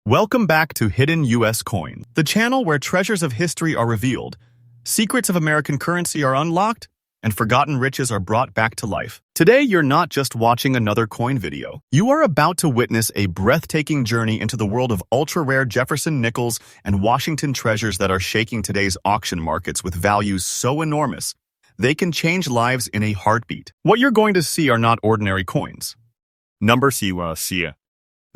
Welcome back to Hidden U.S. Coin, the channel where treasures of history are revealed, secrets of American currency are unlocked, and forgotten riches are brought back to life. Today, you're not just watching another coin video. You are about to witness a breathtaking journey into the world of ultra-rare Jefferson Nickels and Washington treasures that are shaking today's auction markets with values so enormous, they can change lives in a heartbeat. What you're going to see are not ordinary coins.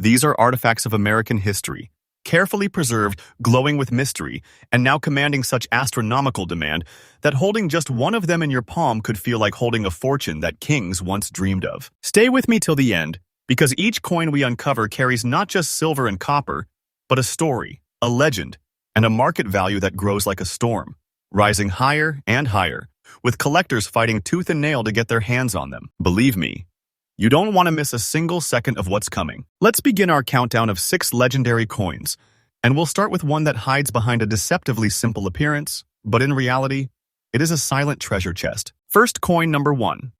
These are artifacts of American history, carefully preserved, glowing with mystery, and now commanding such astronomical demand that holding just one of them in your palm could feel like holding a fortune that kings once dreamed of. Stay with me till the end, because each coin we uncover carries not just silver and copper, but a story, a legend, and a market value that grows like a storm, rising higher and higher, with collectors fighting tooth and nail to get their hands on them. Believe me, you don't want to miss a single second of what's coming. Let's begin our countdown of 6 legendary coins, and we'll start with one that hides behind a deceptively simple appearance, but in reality, it is a silent treasure chest. First coin number 1.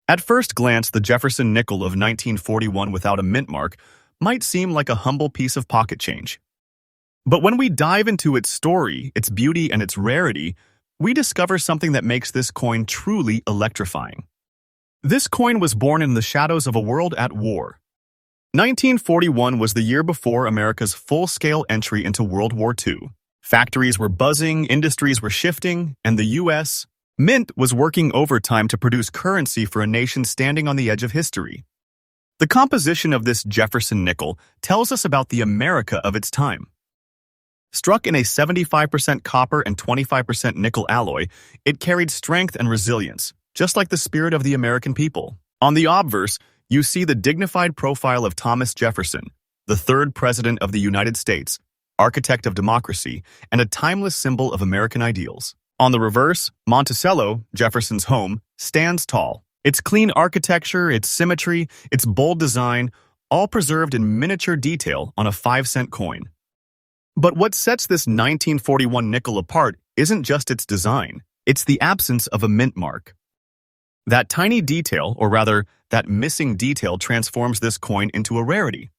At first glance, the Jefferson Nickel of 1941 without a mint mark might seem like a humble piece of pocket change. But when we dive into its story, its beauty, and its rarity, we discover something that makes this coin truly electrifying. This coin was born in the shadows of a world at war. 1941 was the year before America's full-scale entry into World War II. Factories were buzzing, industries were shifting, and the U.S. Mint was working overtime to produce currency for a nation standing on the edge of history. The composition of this Jefferson nickel tells us about the America of its time. Struck in a 75% copper and 25% nickel alloy, it carried strength and resilience, just like the spirit of the American people. On the obverse, you see the dignified profile of Thomas Jefferson, the 3rd President of the United States, architect of democracy, and a timeless symbol of American ideals. On the reverse, Monticello, Jefferson's home, stands tall. Its clean architecture, its symmetry, its bold design, all preserved in miniature detail on a 5-cent coin. But what sets this 1941 nickel apart isn't just its design, it's the absence of a mint mark. That tiny detail, or rather, that missing detail transforms this coin into a rarity.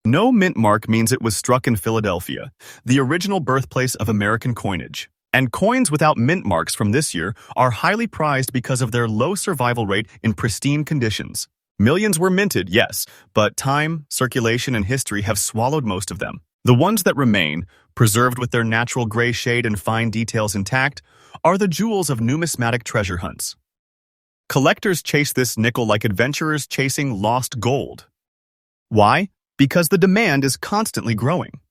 No mint mark means it was struck in Philadelphia, the original birthplace of American coinage. And coins without mint marks from this year are highly prized because of their low survival rate in pristine conditions. Millions were minted, yes, but time, circulation, and history have swallowed most of them. The ones that remain, preserved with their natural gray shade and fine details intact, are the jewels of numismatic treasure hunts. Collectors chase this nickel like adventurers chasing lost gold. Why? Because the demand is constantly growing.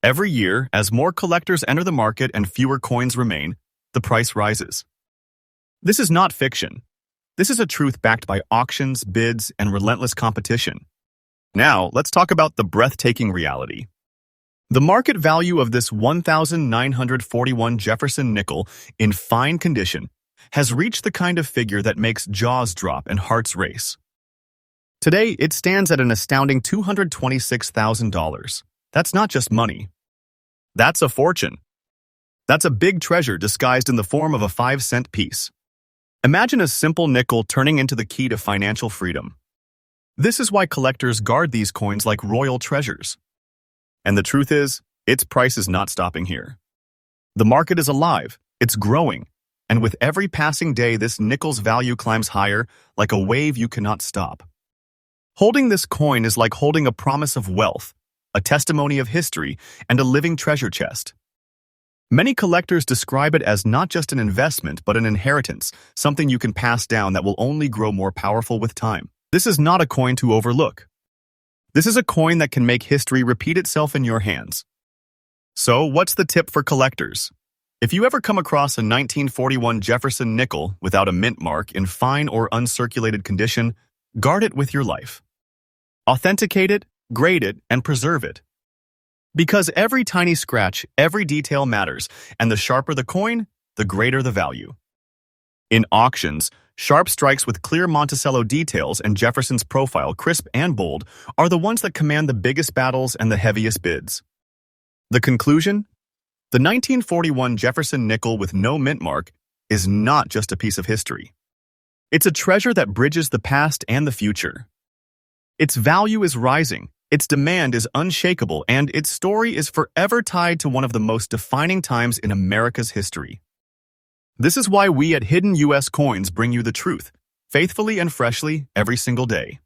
Every year, as more collectors enter the market and fewer coins remain, the price rises. This is not fiction. This is a truth backed by auctions, bids, and relentless competition. Now, let's talk about the breathtaking reality. The market value of this 1,941 Jefferson nickel in fine condition has reached the kind of figure that makes jaws drop and hearts race. Today, it stands at an astounding $226,000. That's not just money. That's a fortune. That's a big treasure disguised in the form of a 5-cent piece. Imagine a simple nickel turning into the key to financial freedom. This is why collectors guard these coins like royal treasures. And the truth is, its price is not stopping here. The market is alive, it's growing, and with every passing day, this nickel's value climbs higher like a wave you cannot stop. Holding this coin is like holding a promise of wealth, a testimony of history, and a living treasure chest. Many collectors describe it as not just an investment, but an inheritance, something you can pass down that will only grow more powerful with time. This is not a coin to overlook. This is a coin that can make history repeat itself in your hands. So, what's the tip for collectors? If you ever come across a 1941 Jefferson nickel without a mint mark in fine or uncirculated condition, guard it with your life. Authenticate it, grade it, and preserve it. Because every tiny scratch, every detail matters, and the sharper the coin, the greater the value. In auctions, sharp strikes with clear Monticello details and Jefferson's profile, crisp and bold, are the ones that command the biggest battles and the heaviest bids. The conclusion? The 1941 Jefferson nickel with no mint mark is not just a piece of history. It's a treasure that bridges the past and the future. Its value is rising, Its demand is unshakable, and its story is forever tied to one of the most defining times in America's history. This is why we at Hidden US Coins bring you the truth, faithfully and freshly, every single day.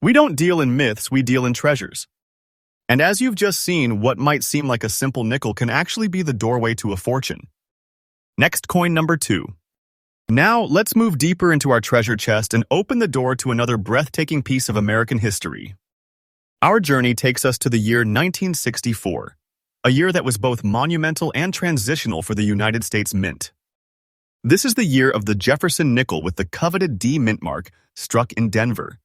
We don't deal in myths, we deal in treasures. And as you've just seen, what might seem like a simple nickel can actually be the doorway to a fortune. Next, coin number 2. Now, let's move deeper into our treasure chest and open the door to another breathtaking piece of American history. Our journey takes us to the year 1964, a year that was both monumental and transitional for the United States Mint. This is the year of the Jefferson Nickel with the coveted D mint mark struck in Denver.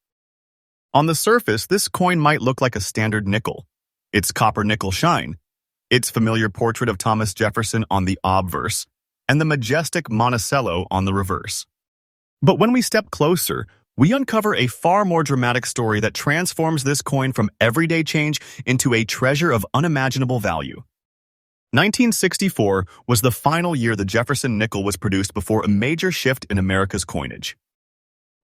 On the surface, this coin might look like a standard nickel. Its copper-nickel shine, its familiar portrait of Thomas Jefferson on the obverse, and the majestic Monticello on the reverse. But when we step closer, we uncover a far more dramatic story that transforms this coin from everyday change into a treasure of unimaginable value. 1964 was the final year the Jefferson nickel was produced before a major shift in America's coinage.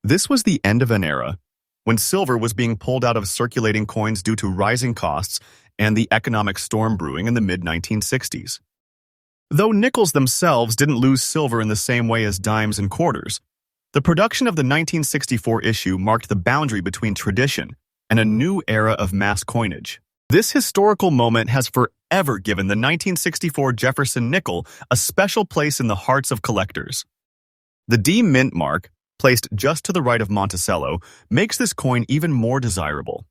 This was the end of an era when silver was being pulled out of circulating coins due to rising costs and the economic storm brewing in the mid-1960s. Though nickels themselves didn't lose silver in the same way as dimes and quarters, the production of the 1964 issue marked the boundary between tradition and a new era of mass coinage. This historical moment has forever given the 1964 Jefferson nickel a special place in the hearts of collectors. The D mint mark, placed just to the right of Monticello, makes this coin even more desirable.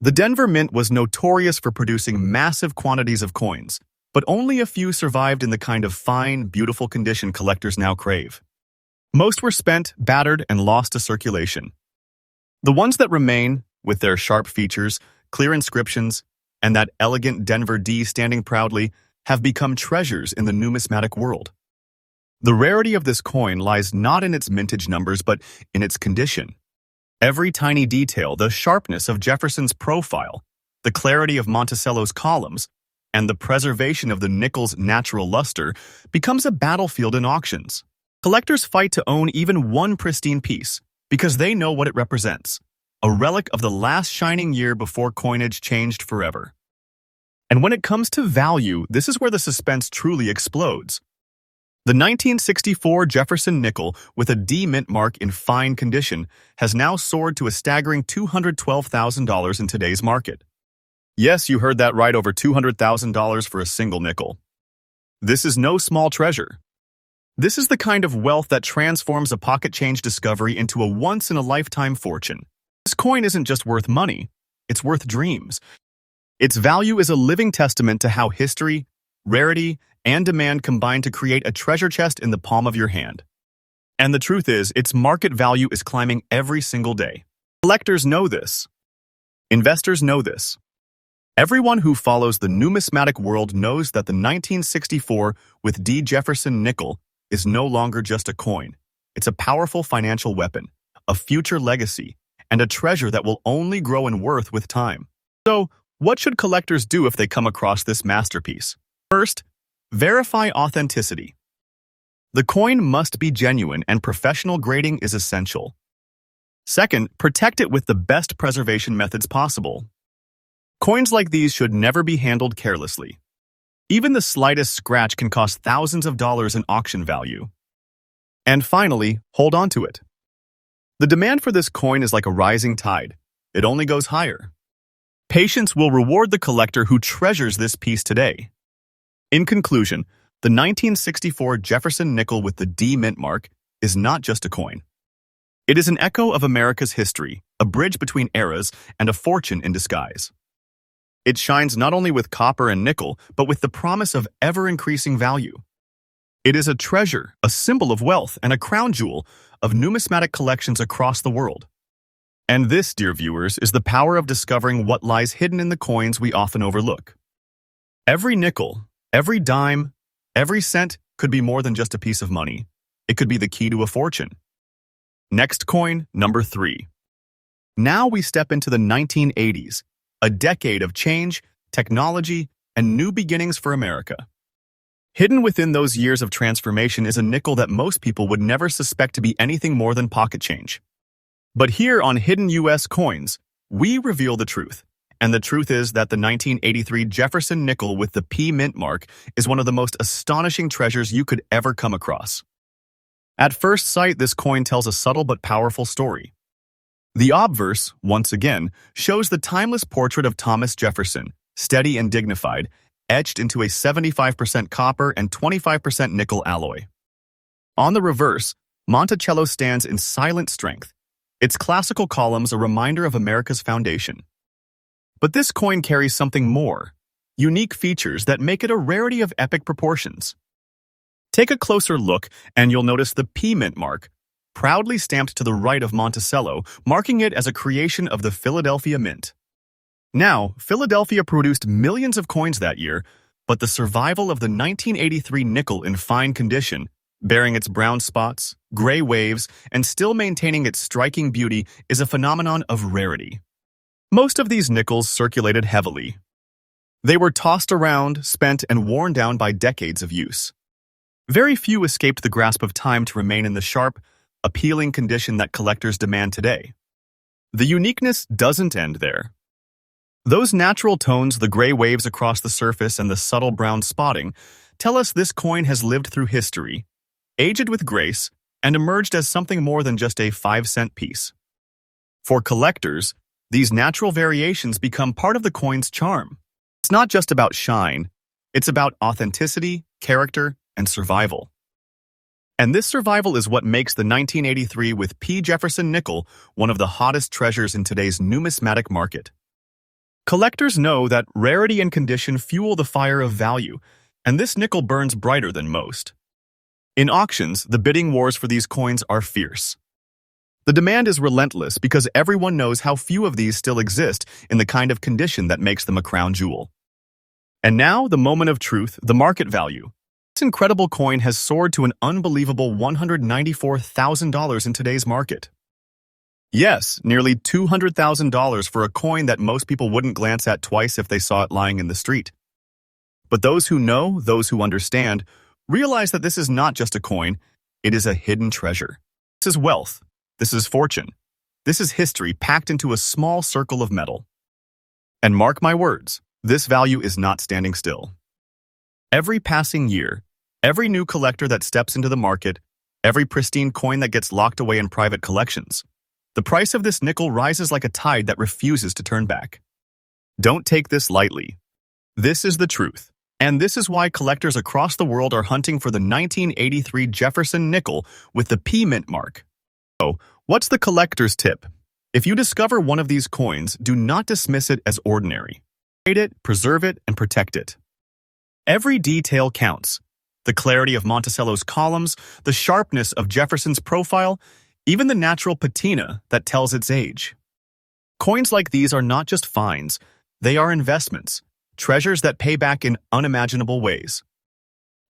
The Denver Mint was notorious for producing massive quantities of coins, but only a few survived in the kind of fine, beautiful condition collectors now crave. Most were spent, battered, and lost to circulation. The ones that remain, with their sharp features, clear inscriptions, and that elegant Denver D standing proudly, have become treasures in the numismatic world. The rarity of this coin lies not in its mintage numbers, but in its condition. Every tiny detail, the sharpness of Jefferson's profile, the clarity of Monticello's columns, and the preservation of the nickel's natural luster becomes a battlefield in auctions. Collectors fight to own even one pristine piece because they know what it represents, a relic of the last shining year before coinage changed forever. And when it comes to value, this is where the suspense truly explodes. The 1964 Jefferson nickel with a D mint mark in fine condition has now soared to a staggering $212,000 in today's market. Yes, you heard that right, over $200,000 for a single nickel. This is no small treasure. This is the kind of wealth that transforms a pocket change discovery into a once-in-a-lifetime fortune. This coin isn't just worth money, it's worth dreams. Its value is a living testament to how history, rarity, and demand combine to create a treasure chest in the palm of your hand. And the truth is, its market value is climbing every single day. Collectors know this. Investors know this. Everyone who follows the numismatic world knows that the 1964 with D. Jefferson nickel is no longer just a coin. It's a powerful financial weapon, a future legacy, and a treasure that will only grow in worth with time. So, what should collectors do if they come across this masterpiece? First, verify authenticity. The coin must be genuine, and professional grading is essential. Second, protect it with the best preservation methods possible. Coins like these should never be handled carelessly. Even the slightest scratch can cost thousands of dollars in auction value. And finally, hold on to it. The demand for this coin is like a rising tide. It only goes higher. Patience will reward the collector who treasures this piece today. In conclusion, the 1964 Jefferson nickel with the D mint mark is not just a coin. It is an echo of America's history, a bridge between eras, and a fortune in disguise. It shines not only with copper and nickel, but with the promise of ever-increasing value. It is a treasure, a symbol of wealth, and a crown jewel of numismatic collections across the world. And this, dear viewers, is the power of discovering what lies hidden in the coins we often overlook. Every nickel, every dime, every cent could be more than just a piece of money. It could be the key to a fortune. Next coin, number 3. Now we step into the 1980s, a decade of change, technology, and new beginnings for America. Hidden within those years of transformation is a nickel that most people would never suspect to be anything more than pocket change. But here on Hidden US Coins, we reveal the truth. And the truth is that the 1983 Jefferson nickel with the P mint mark is one of the most astonishing treasures you could ever come across. At first sight, this coin tells a subtle but powerful story. The obverse, once again, shows the timeless portrait of Thomas Jefferson, steady and dignified, etched into a 75% copper and 25% nickel alloy. On the reverse, Monticello stands in silent strength, its classical columns a reminder of America's foundation. But this coin carries something more, unique features that make it a rarity of epic proportions. Take a closer look and you'll notice the P mint mark, proudly stamped to the right of Monticello, marking it as a creation of the Philadelphia Mint. Now, Philadelphia produced millions of coins that year, but the survival of the 1983 nickel in fine condition, bearing its brown spots, gray waves, and still maintaining its striking beauty is a phenomenon of rarity. Most of these nickels circulated heavily. They were tossed around, spent, and worn down by decades of use. Very few escaped the grasp of time to remain in the sharp, appealing condition that collectors demand today. The uniqueness doesn't end there. Those natural tones, the gray waves across the surface and the subtle brown spotting, tell us this coin has lived through history, aged with grace, and emerged as something more than just a 5-cent piece. For collectors, these natural variations become part of the coin's charm. It's not just about shine, it's about authenticity, character, and survival. And this survival is what makes the 1983 with P. Jefferson nickel one of the hottest treasures in today's numismatic market. Collectors know that rarity and condition fuel the fire of value, and this nickel burns brighter than most. In auctions, the bidding wars for these coins are fierce. The demand is relentless because everyone knows how few of these still exist in the kind of condition that makes them a crown jewel. And now, the moment of truth, the market value. This incredible coin has soared to an unbelievable $194,000 in today's market. Yes, nearly $200,000 for a coin that most people wouldn't glance at twice if they saw it lying in the street. But those who know, those who understand, realize that this is not just a coin, it is a hidden treasure. This is wealth. This is fortune. This is history packed into a small circle of metal. And mark my words, this value is not standing still. Every passing year, every new collector that steps into the market, every pristine coin that gets locked away in private collections, the price of this nickel rises like a tide that refuses to turn back. Don't take this lightly. This is the truth. And this is why collectors across the world are hunting for the 1983 Jefferson nickel with the P mint mark. So, what's the collector's tip? If you discover one of these coins, do not dismiss it as ordinary. Trade it, preserve it, and protect it. Every detail counts. The clarity of Monticello's columns, the sharpness of Jefferson's profile, even the natural patina that tells its age. Coins like these are not just finds, they are investments, treasures that pay back in unimaginable ways.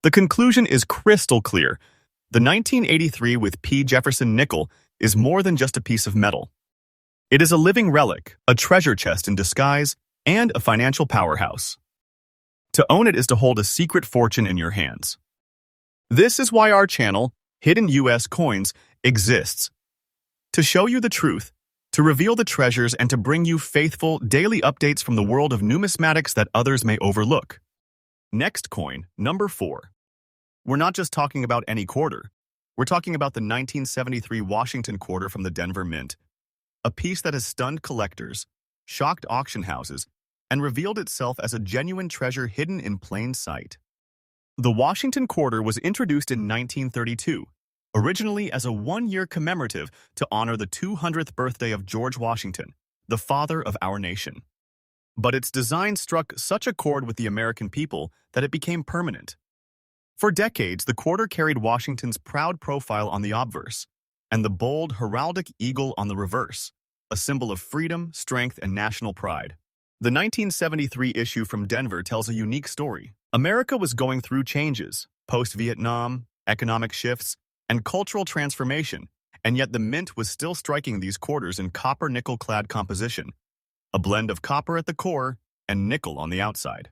The conclusion is crystal clear. The 1983 with P. Jefferson nickel is more than just a piece of metal. It is a living relic, a treasure chest in disguise, and a financial powerhouse. To own it is to hold a secret fortune in your hands. This is why our channel, Hidden U.S. Coins, exists. To show you the truth, to reveal the treasures, and to bring you faithful, daily updates from the world of numismatics that others may overlook. Next coin, number 4. We're not just talking about any quarter. We're talking about the 1973 Washington quarter from the Denver Mint, a piece that has stunned collectors, shocked auction houses, and revealed itself as a genuine treasure hidden in plain sight. The Washington quarter was introduced in 1932, originally as a one-year commemorative to honor the 200th birthday of George Washington, the father of our nation. But its design struck such a chord with the American people that it became permanent. For decades, the quarter carried Washington's proud profile on the obverse, and the bold heraldic eagle on the reverse, a symbol of freedom, strength, and national pride. The 1973 issue from Denver tells a unique story. America was going through changes, post-Vietnam, economic shifts, and cultural transformation, and yet the mint was still striking these quarters in copper-nickel-clad composition, a blend of copper at the core and nickel on the outside.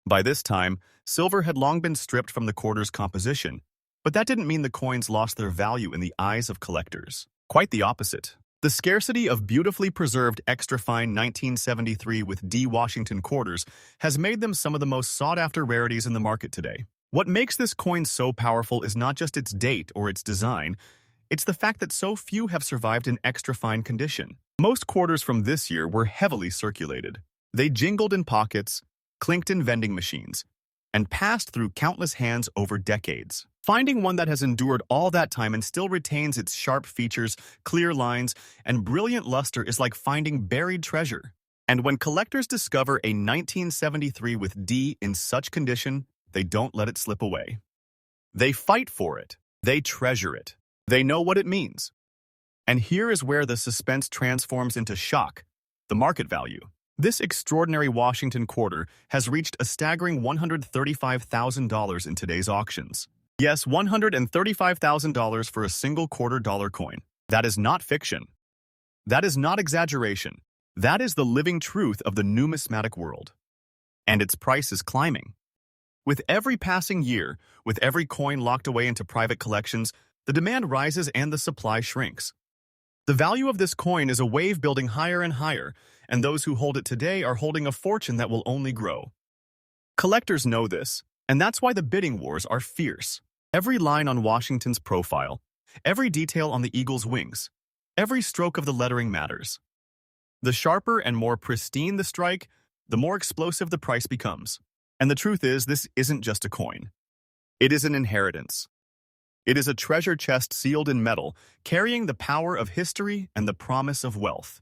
By this time, silver had long been stripped from the quarter's composition, but that didn't mean the coins lost their value in the eyes of collectors. Quite the opposite. The scarcity of beautifully preserved extra-fine 1973 with D Washington quarters has made them some of the most sought-after rarities in the market today. What makes this coin so powerful is not just its date or its design, it's the fact that so few have survived in extra-fine condition. Most quarters from this year were heavily circulated. They jingled in pockets, clinked in vending machines, and passed through countless hands over decades. Finding one that has endured all that time and still retains its sharp features, clear lines, and brilliant luster is like finding buried treasure. And when collectors discover a 1973 with D in such condition, they don't let it slip away. They fight for it. They treasure it. They know what it means. And here is where the suspense transforms into shock, the market value. This extraordinary Washington quarter has reached a staggering $135,000 in today's auctions. Yes, $135,000 for a single $quarter-dollar coin. That is not fiction. That is not exaggeration. That is the living truth of the numismatic world. And its price is climbing. With every passing year, with every coin locked away into private collections, the demand rises and the supply shrinks. The value of this coin is a wave building higher and higher, and those who hold it today are holding a fortune that will only grow. Collectors know this, and that's why the bidding wars are fierce. Every line on Washington's profile, every detail on the eagle's wings, every stroke of the lettering matters. The sharper and more pristine the strike, the more explosive the price becomes. And the truth is, this isn't just a coin. It is an inheritance. It is a treasure chest sealed in metal, carrying the power of history and the promise of wealth.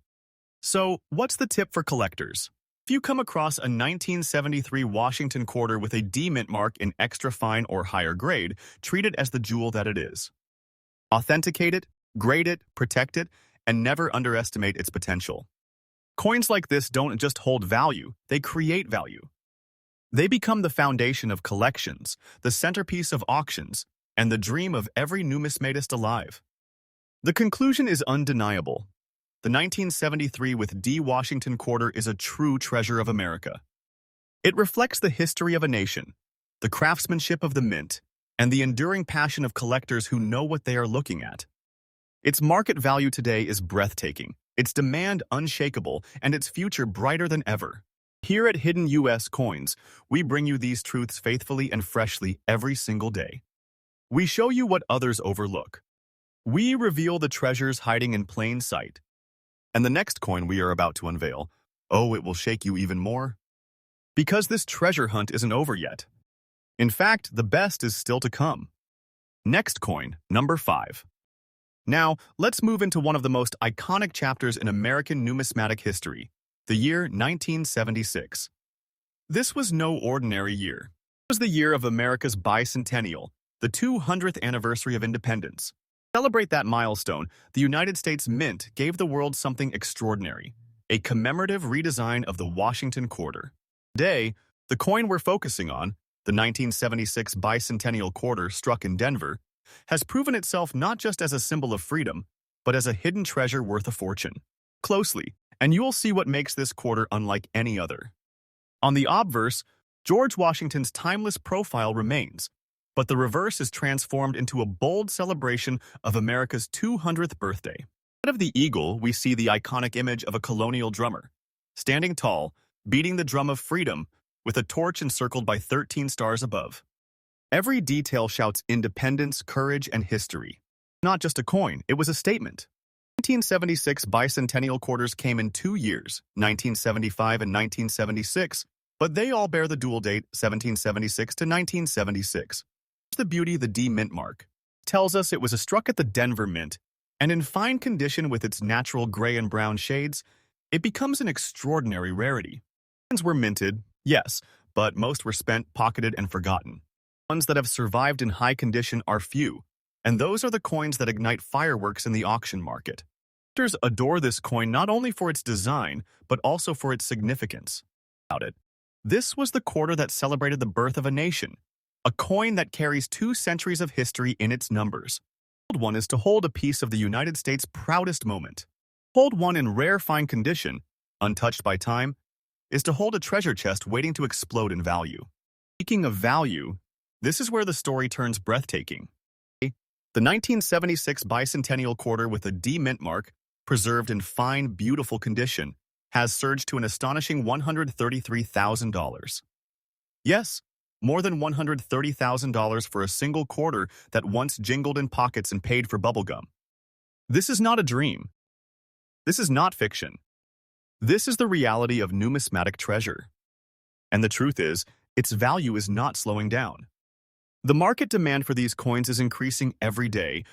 So, what's the tip for collectors? If you come across a 1973 Washington quarter with a D mint mark in extra fine or higher grade, treat it as the jewel that it is. Authenticate it, grade it, protect it, and never underestimate its potential. Coins like this don't just hold value, they create value. They become the foundation of collections, the centerpiece of auctions, and the dream of every numismatist alive. The conclusion is undeniable. The 1973 with D Washington quarter is a true treasure of America. It reflects the history of a nation, the craftsmanship of the mint, and the enduring passion of collectors who know what they are looking at. Its market value today is breathtaking, its demand unshakable, and its future brighter than ever. Here at Hidden U.S. Coins, we bring you these truths faithfully and freshly every single day. We show you what others overlook. We reveal the treasures hiding in plain sight. And the next coin we are about to unveil, oh, it will shake you even more. Because this treasure hunt isn't over yet. In fact, the best is still to come. Next coin, number 5. Now, let's move into one of the most iconic chapters in American numismatic history, the year 1976. This was no ordinary year. It was the year of America's bicentennial, the 200th anniversary of independence. To celebrate that milestone, the United States Mint gave the world something extraordinary, a commemorative redesign of the Washington quarter. Today, the coin we're focusing on, the 1976 bicentennial quarter struck in Denver, has proven itself not just as a symbol of freedom, but as a hidden treasure worth a fortune. Closely, and you will see what makes this quarter unlike any other. On the obverse, George Washington's timeless profile remains, but the reverse is transformed into a bold celebration of America's 200th birthday. Instead of the eagle, we see the iconic image of a colonial drummer, standing tall, beating the drum of freedom, with a torch encircled by 13 stars above. Every detail shouts independence, courage, and history. Not just a coin, it was a statement. 1976 bicentennial quarters came in 2 years, 1975 and 1976, but they all bear the dual date 1776 to 1976. The beauty the D mint mark tells us it was struck at the Denver Mint, and in fine condition with its natural gray and brown shades, it becomes an extraordinary rarity. Coins were minted, yes, but most were spent, pocketed, and forgotten. Ones that have survived in high condition are few, and those are the coins that ignite fireworks in the auction market. Collectors adore this coin not only for its design, but also for its significance. About it, this was the quarter that celebrated the birth of a nation, a coin that carries 2 centuries of history in its numbers. To hold one is to hold a piece of the United States' proudest moment. Hold one in rare fine condition, untouched by time, is to hold a treasure chest waiting to explode in value. Speaking of value, this is where the story turns breathtaking. The 1976 bicentennial quarter with a D mint mark preserved in fine, beautiful condition, has surged to an astonishing $133,000. Yes, more than $130,000 for a single quarter that once jingled in pockets and paid for bubblegum. This is not a dream. This is not fiction. This is the reality of numismatic treasure. And the truth is, its value is not slowing down. The market demand for these coins is increasing every day,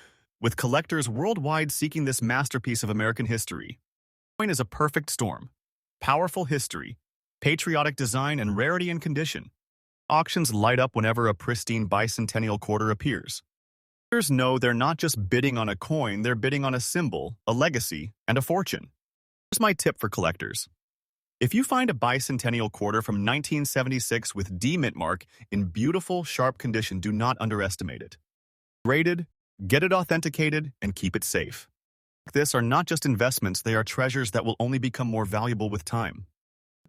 with collectors worldwide seeking this masterpiece of American history. The coin is a perfect storm. Powerful history, patriotic design, and rarity and condition. Auctions light up whenever a pristine bicentennial quarter appears. Collectors know they're not just bidding on a coin, they're bidding on a symbol, a legacy, and a fortune. Here's my tip for collectors. If you find a bicentennial quarter from 1976 with D mint mark in beautiful, sharp condition, do not underestimate it. Graded, get it authenticated, and keep it safe. This are not just investments, they are treasures that will only become more valuable with time.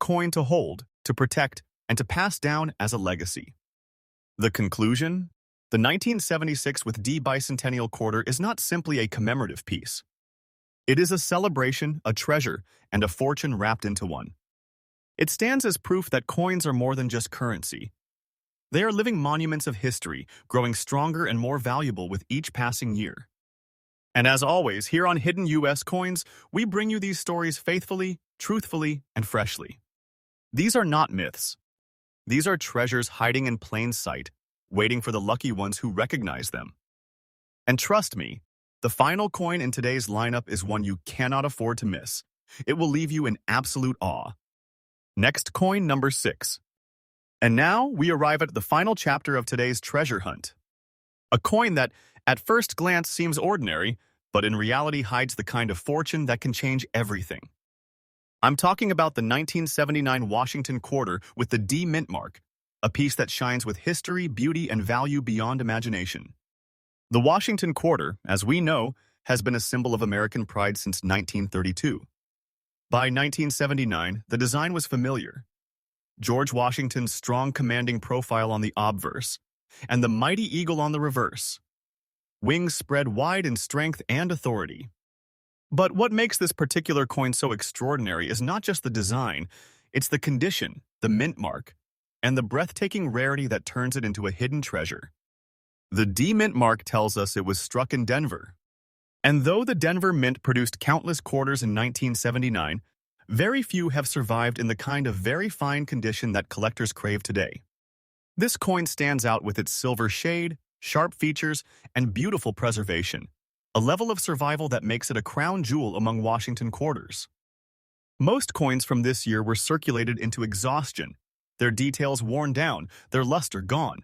Coin to hold, to protect, and to pass down as a legacy. The conclusion? The 1976 with D bicentennial quarter is not simply a commemorative piece. It is a celebration, a treasure, and a fortune wrapped into one. It stands as proof that coins are more than just currency. They are living monuments of history, growing stronger and more valuable with each passing year. And as always, here on Hidden U.S. Coins, we bring you these stories faithfully, truthfully, and freshly. These are not myths. These are treasures hiding in plain sight, waiting for the lucky ones who recognize them. And trust me, the final coin in today's lineup is one you cannot afford to miss. It will leave you in absolute awe. Next coin, number 6. And now we arrive at the final chapter of today's treasure hunt. A coin that, at first glance, seems ordinary, but in reality hides the kind of fortune that can change everything. I'm talking about the 1979 Washington quarter with the D mint mark, a piece that shines with history, beauty, and value beyond imagination. The Washington quarter, as we know, has been a symbol of American pride since 1932. By 1979, the design was familiar. George Washington's strong commanding profile on the obverse, and the mighty eagle on the reverse. Wings spread wide in strength and authority. But what makes this particular coin so extraordinary is not just the design, it's the condition, the mint mark, and the breathtaking rarity that turns it into a hidden treasure. The D mint mark tells us it was struck in Denver. And though the Denver Mint produced countless quarters in 1979, very few have survived in the kind of very fine condition that collectors crave today. This coin stands out with its silver shade, sharp features, and beautiful preservation, a level of survival that makes it a crown jewel among Washington quarters. Most coins from this year were circulated into exhaustion, their details worn down, their luster gone.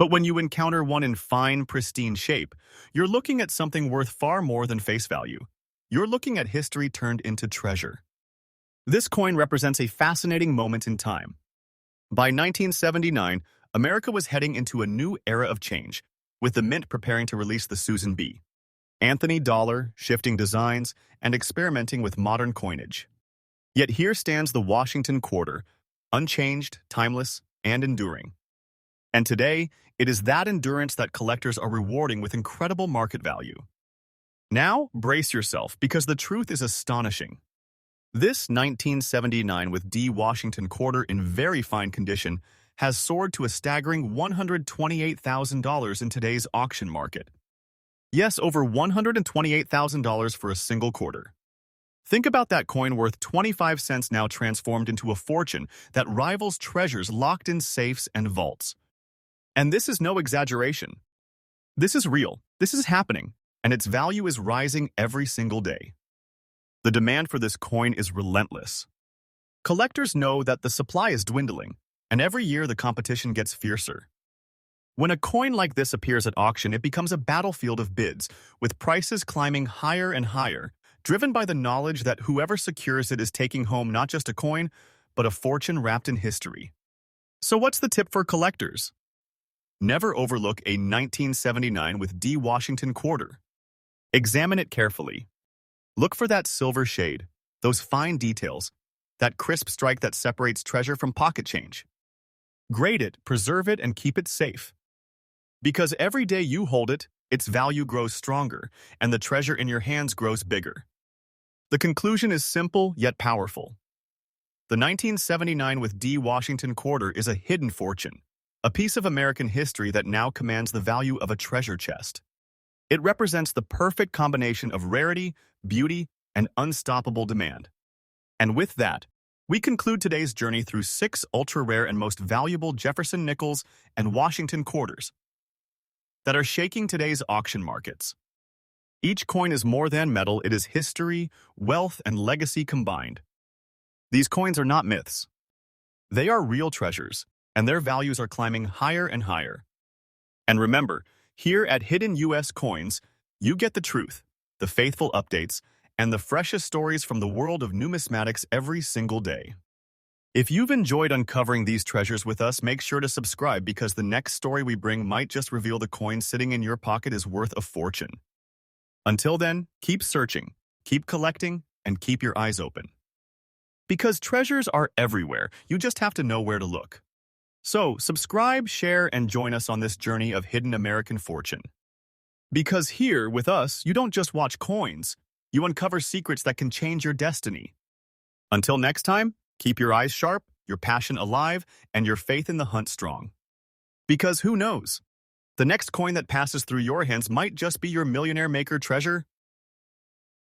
But when you encounter one in fine, pristine shape, you're looking at something worth far more than face value. You're looking at history turned into treasure. This coin represents a fascinating moment in time. By 1979, America was heading into a new era of change, with the Mint preparing to release the Susan B. Anthony dollar, shifting designs, and experimenting with modern coinage. Yet here stands the Washington quarter, unchanged, timeless, and enduring. And today, it is that endurance that collectors are rewarding with incredible market value. Now, brace yourself, because the truth is astonishing. This 1979 with D Washington quarter in very fine condition has soared to a staggering $128,000 in today's auction market. Yes, over $128,000 for a single quarter. Think about that coin worth 25 cents now transformed into a fortune that rivals treasures locked in safes and vaults. And this is no exaggeration. This is real, this is happening, and its value is rising every single day. The demand for this coin is relentless. Collectors know that the supply is dwindling, and every year the competition gets fiercer. When a coin like this appears at auction, it becomes a battlefield of bids, with prices climbing higher and higher, driven by the knowledge that whoever secures it is taking home not just a coin, but a fortune wrapped in history. So what's the tip for collectors? Never overlook a 1979 with D Washington quarter. Examine it carefully. Look for that silver shade, those fine details, that crisp strike that separates treasure from pocket change. Grade it, preserve it, and keep it safe. Because every day you hold it, its value grows stronger, and the treasure in your hands grows bigger. The conclusion is simple yet powerful. The 1979 with D. Washington quarter is a hidden fortune, a piece of American history that now commands the value of a treasure chest. It represents the perfect combination of rarity, beauty, and unstoppable demand. And with that, we conclude today's journey through 6 ultra-rare and most valuable Jefferson Nickels and Washington quarters that are shaking today's auction markets. Each coin is more than metal, it is history, wealth, and legacy combined. These coins are not myths. They are real treasures, and their values are climbing higher and higher. And remember, here at Hidden US Coins, you get the truth, the faithful updates, and the freshest stories from the world of numismatics every single day. If you've enjoyed uncovering these treasures with us, make sure to subscribe because the next story we bring might just reveal the coin sitting in your pocket is worth a fortune. Until then, keep searching, keep collecting, and keep your eyes open. Because treasures are everywhere, you just have to know where to look. So, subscribe, share, and join us on this journey of hidden American fortune. Because here, with us, you don't just watch coins, you uncover secrets that can change your destiny. Until next time, keep your eyes sharp, your passion alive, and your faith in the hunt strong. Because who knows? The next coin that passes through your hands might just be your millionaire maker treasure